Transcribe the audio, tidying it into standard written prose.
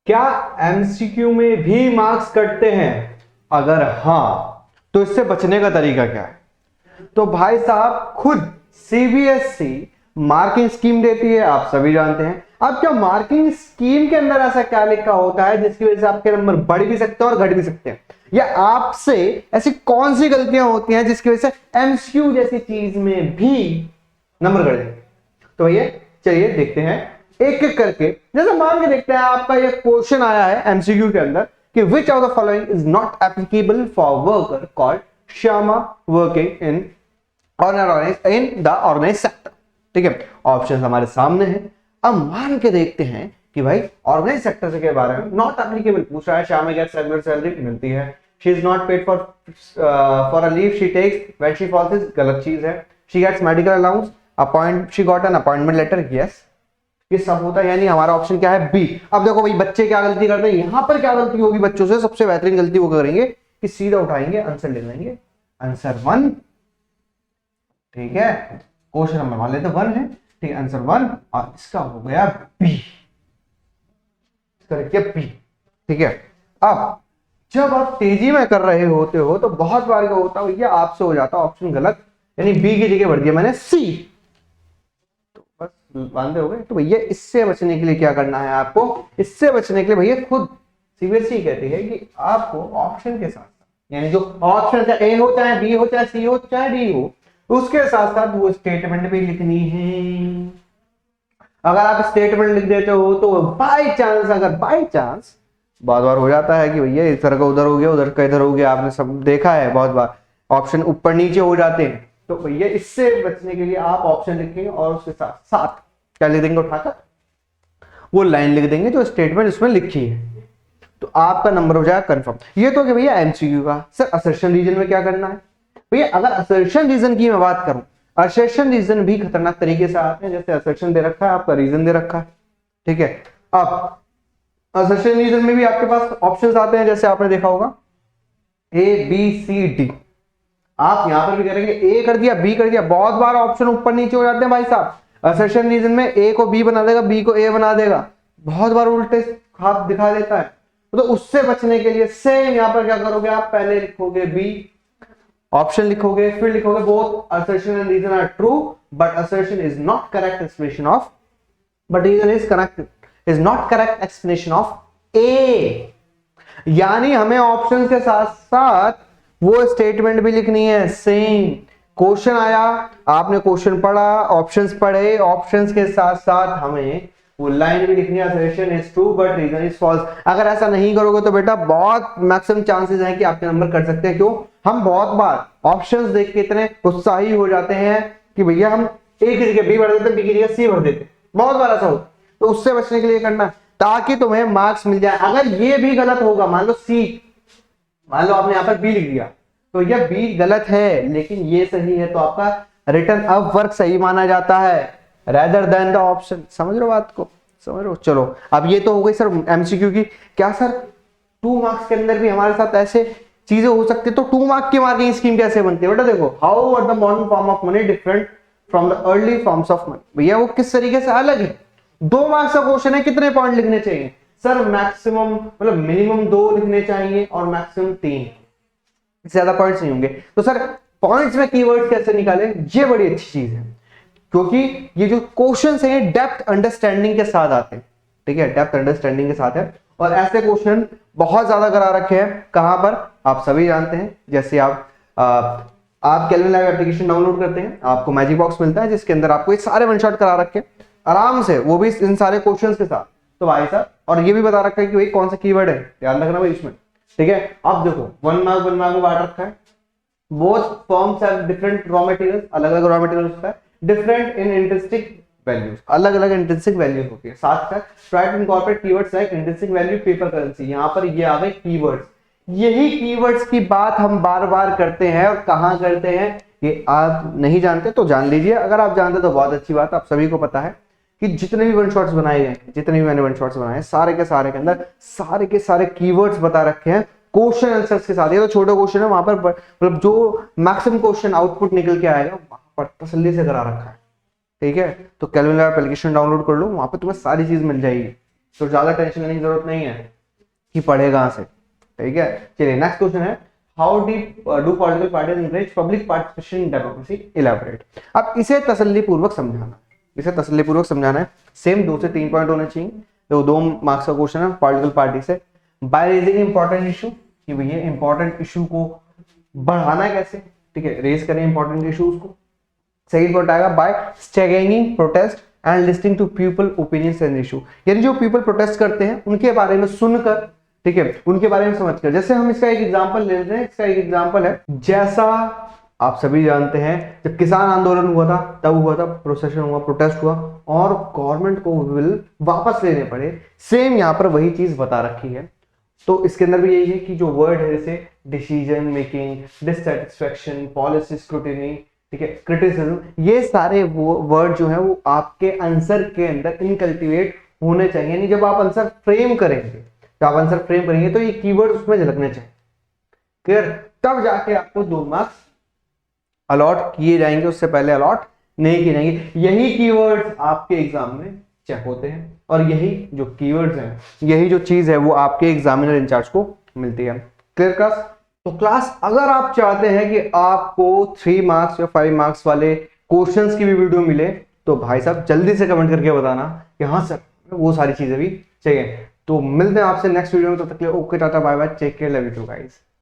क्या एमसीक्यू में भी मार्क्स कटते हैं? अगर हाँ तो इससे बचने का तरीका क्या है? तो भाई साहब खुद सीबीएसई मार्किंग स्कीम देती है, आप सभी जानते हैं। अब क्या मार्किंग स्कीम के अंदर ऐसा क्या लिखा होता है जिसकी वजह से आपके नंबर बढ़ भी सकते हैं और घट भी सकते हैं? या आपसे ऐसी कौन सी गलतियां होती हैं जिसकी वजह से एमसीक्यू जैसी चीज में भी नंबर घट जाएंगे? तो ये चलिए देखते हैं एक एक करके। जैसे मान के देखते हैं, आपका ये क्वेश्चन आया है एमसीक्यू के अंदर कि which of the following is not applicable for worker called Shyama working in the organise sector. ठीक है, ऑप्शन हमारे सामने हैं। अब मान के देखते हैं कि भाई ऑर्गेनाइज सेक्टर के बारे में नॉट एप्लीकेबल पूछ रहा है। श्यामा गेट्स रेगुलर सैलरी, मिलती है। She is not paid for a leave she takes when she false, गलत चीज है। She gets medical allowance, she got an appointment letter, yes. ये सब होता है, यानी हमारा ऑप्शन क्या है? बी। अब देखो भाई बच्चे क्या गलती करते हैं, यहां पर क्या गलती होगी बच्चों से? सबसे बेहतरीन गलती वो करेंगे कि सीधा उठाएंगे, आंसर लिख लेंगे, आंसर 1। ठीक है, क्वेश्चन नंबर मान लेते 1 है। ठीक है, आंसर 1 और इसका हो गया बी, इसका लिखिए बी। ठीक है, अब जब आप तेजी में कर रहे होते हो तो बहुत बार क्या होता है भैया, आपसे हो जाता ऑप्शन गलत, यानी बी की जगह भर दिया मैंने सी। बस बांधे हो गए। तो भैया इससे बचने के लिए क्या करना है आपको? इससे बचने के लिए भैया खुद सीबीएसई कहती है कि आपको ऑप्शन के साथ, यानी जो ऑप्शन चाहे ए हो, चाहे बी हो, चाहे सी हो, चाहे डी हो, उसके साथ साथ वो स्टेटमेंट भी लिखनी है। अगर आप स्टेटमेंट लिख देते हो तो बाय चांस, अगर बाय चांस बहुत बार हो जाता है कि भैया इस तरह का उधर हो गया, उधर का इधर हो गया, आपने सब देखा है बहुत बार, ऑप्शन ऊपर नीचे हो जाते हैं। तो भैया इससे बचने के लिए आप ऑप्शन लिखेंगे और उसके साथ साथ क्या लिख देंगे? उठाकर वो लाइन लिख देंगे जो स्टेटमेंट उसमें लिखी है, तो आपका नंबर हो जाएगा कंफर्म। ये तो कि भैया एमसीक्यू का। सर असर्शन रीजन में क्या करना है? भैया अगर असर्शन रीजन की मैं बात करूं, असर्शन रीजन भी खतरनाक तरीके से आते हैं। जैसे असर्शन दे रखा है, आपका रीजन दे रखा है। ठीक है, अब असर्शन रीजन में भी आपके पास ऑप्शंस आते हैं, जैसे आपने देखा होगा ए बी सी डी। आप यहां पर भी करेंगे, ए कर दिया, बी कर दिया, बहुत बार ऑप्शन ऊपर नीचे हो जाते हैं भाई साहब। असर्शन रीजन में ए को बी बना देगा, बी को ए बना देगा, बहुत बार उल्टे हाथ दिखा देता है। तो उससे बचने के लिए सेम यहां पर क्या करोगे आप? पहले लिखोगे बी, ऑप्शन लिखोगे, फिर लिखोगे both assertion and reason are true but assertion is not correct explanation of, but reason is correct, is not correct explanation of A. यानी हमें ऑप्शन के साथ साथ वो स्टेटमेंट भी लिखनी है। सेम क्वेश्चन आया, आपने क्वेश्चन पढ़ा, ऑप्शंस पढ़े, ऑप्शंस के साथ साथ हमें वो लाइन भी लिखनी है, assertion is true but reason is false. अगर ऐसा नहीं करोगे तो बेटा बहुत मैक्सिमम चांसेस हैं कि आपके नंबर कट सकते हैं। क्यों? हम बहुत बार ऑप्शंस देख के इतने उत्साही हो जाते हैं कि भैया हम ए की जगह बी भर देते हैं, बी की जगह सी भर देते हैं, बहुत बार ऐसा होता। तो उससे बचने के लिए करना है ताकि तुम्हें मार्क्स मिल जाए। अगर ये भी गलत होगा, मान लो सी, मान लो आपने यहां पर बी लिख दिया, तो यह बी गलत है लेकिन ये सही है, तो आपका रिटर्न अप वर्क सही माना जाता है रेदर देन द ऑप्शन। समझ रहे हो बात को? समझ रहे हो? चलो अब ये तो हो गई सर एमसीक्यू की। क्या सर 2 मार्क्स के अंदर भी हमारे साथ ऐसे चीजें हो सकती है? तो 2 मार्क्स की मार्किंग स्कीम कैसे बनती है बेटा? देखो, how are the modern form of money different from the early forms of money. भैया वो किस तरीके से अलग है? 2 मार्क्स का क्वेश्चन है, कितने पॉइंट लिखने चाहिए सर? मैक्सिमम मतलब मिनिमम 2 लिखने चाहिए और मैक्सिमम 3, ज्यादा पॉइंट्स नहीं होंगे। तो सर पॉइंट्स में कीवर्ड्स कैसे निकाले? ये बड़ी अच्छी चीज है, क्योंकि ये जो क्वेश्चंस हैं डेप्थ अंडरस्टैंडिंग के साथ आते हैं। ठीक है, डेप्थ अंडरस्टैंडिंग के साथ है, और ऐसे क्वेश्चन बहुत ज्यादा करा रखे हैं। कहां पर? आप सभी जानते हैं। जैसे आप कैलकुलेटर लैब एप्लीकेशन डाउनलोड करते हैं, आपको मैजिक बॉक्स मिलता है जिसके अंदर आपको ये सारे वन शॉट करा रखे हैं आराम से, वो भी इन सारे क्वेश्चंस के साथ। तो भाई साहब, और ये भी बता रखा है कि भाई कौन सा कीवर्ड है, ध्यान रखना भाई इसमें। ठीक है, अब देखो 1 मार्क में बांट रखा है। Both firms have different raw materials, अलग अलग रॉ मटेरियल होता है, डिफरेंट इन इंट्रिंसिक वैल्यूज, अलग अलग इंट्रिंसिक वैल्यूज होती है। साथ साथ try to incorporate keywords like intrinsic value, paper currency. यहां पर ये आ गए कीवर्ड्स। यही कीवर्ड्स की बात हम बार बार करते हैं, और कहां करते हैं ये आप नहीं जानते तो जान लीजिए। अगर आप जानते तो बहुत अच्छी बात। आप सभी को पता है कि जितने भी वन शॉट्स बनाए गए, जितने भी मैंने वन शॉट्स बनाए, सारे के सारे के अंदर सारे के सारे कीवर्ड्स बता रखे हैं क्वेश्चन आंसर्स के साथ। ये तो छोटा क्वेश्चन है, वहां पर मतलब जो मैक्सिमम क्वेश्चन आउटपुट निकल के आएगा वहां पर तसल्ली से करा रखा है। ठीक है, तो कैलकुलेटर एप्लीकेशन डाउनलोड कर लो, वहां पर तुम्हें सारी चीज मिल जाएगी। तो ज्यादा टेंशन लेने की जरूरत नहीं है कि पढ़े कहां से, ठीक है। चलिए नेक्स्ट क्वेश्चन है, how do political parties encourage public participation in democracy, elaborate. अब इसे तसल्लीपूर्वक समझाना, इसे तसल्लीपूर्वक समझाना है। सेम 2 से 3 पॉइंट होने चाहिए। तो 2 मार्क्स का क्वेश्चन है पॉलिटिकल पार्टी से। बाय रेजिंग इंपॉर्टेंट इशू, कि भैया इंपॉर्टेंट इशू को बढ़ाना कैसे, ठीक है, रेज करें इंपॉर्टेंट इशूज को। सेकंड पॉइंट आएगा by staging protest and listing to people opinions and issue, यानी जो पीपल प्रोटेस्ट करते हैं उनके बारे में सुनकर, ठीक है, उनके बारे में समझकर। जैसे हम इसका एक एग्जांपल ले लेते हैं, इसका एक एग्जांपल है, जैसा आप सभी जानते हैं जब किसान आंदोलन हुआ था, तब हुआ था, प्रोसेशन हुआ, प्रोटेस्ट हुआ और गवर्नमेंट को विल वापस लेने पड़े। सेम यहाँ पर वही चीज बता रखी है। तो इसके अंदर भी यही है कि जो वर्ड है जैसे decision making, dissatisfaction, policy scrutiny, ठीक है, क्रिटिसिज्म, ये सारे वो वर्ड जो है वो आपके आंसर के अंदर इनकल्टिवेट होने चाहिए। यानी जब आप आंसर फ्रेम करेंगे, जब आप आंसर फ्रेम करेंगे तो ये कीवर्ड उसमें झलकने चाहिए। क्लियर? तब जाके आपको 2 मार्क्स अलॉट किए जाएंगे, उससे पहले अलॉट नहीं किए जाएंगे। यही कीवर्ड्स आपके एग्जाम में चेक होते हैं और यही जो कीवर्ड्स हैं, यही जो चीज है वो आपके एग्जामिनर इंचार्ज को मिलती है। Clear class? तो क्लास अगर आप चाहते हैं कि आपको 3 मार्क्स या 5 मार्क्स वाले क्वेश्चंस की भी वीडियो मिले तो भाई साहब जल्दी से कमेंट करके बताना कि हाँ सर वो सारी चीजें भी चाहिए। तो मिलते हैं आपसे नेक्स्ट वीडियो में, तब तक के लिए okay tata bye bye, take care, love you too guys.